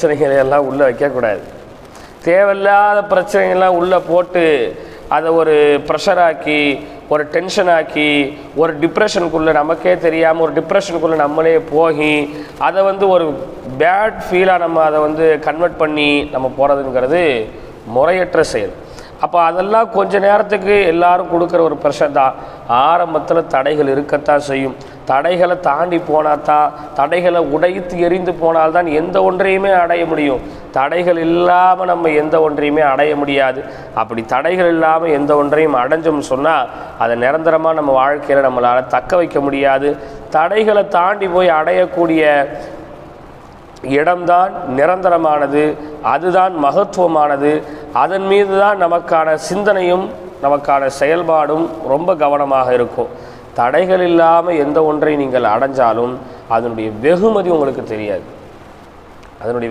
பிரச்சனைகளை எல்லாம் உள்ளே வைக்கக்கூடாது. தேவையில்லாத பிரச்சனைகள்லாம் உள்ளே போட்டு அதை ஒரு ப்ரெஷராக்கி, ஒரு டென்ஷனாக்கி, ஒரு டிப்ரெஷனுக்குள்ளே நமக்கே தெரியாமல் ஒரு டிப்ரெஷனுக்குள்ளே நம்மளே போகி அதை ஒரு பேட் ஃபீலாக நம்ம அதை கன்வெர்ட் பண்ணி நம்ம போகிறதுங்கிறது முறையற்ற செயல். அப்போ அதெல்லாம் கொஞ்ச நேரத்துக்கு எல்லாரும் கொடுக்குற ஒரு ப்ரெஷர் தான். ஆரம்பத்தில் தடைகள் இருக்கத்தான் செய்யும். தடைகளை தாண்டி போனால் தான், தடைகளை உடைத்து எரிந்து போனால்தான் எந்த ஒன்றையுமே அடைய முடியும். தடைகள் இல்லாமல் நம்ம எந்த ஒன்றையுமே அடைய முடியாது. அப்படி தடைகள் இல்லாமல் எந்த ஒன்றையும் அடைஞ்சோம்னு சொன்னால் அதை நிரந்தரமாக நம்ம வாழ்க்கையில் நம்மளால் தக்க வைக்க முடியாது. தடைகளை தாண்டி போய் அடையக்கூடிய இடம்தான் நிரந்தரமானது, அதுதான் மகத்துவமானது. அதன் மீது தான் நமக்கான சிந்தனையும் நமக்கான செயல்பாடும் ரொம்ப கவனமாக இருக்கும். தடைகள் இல்லாமல் எந்த ஒன்றை நீங்கள் அடைஞ்சாலும் அதனுடைய வெகுமதி உங்களுக்கு தெரியாது. அதனுடைய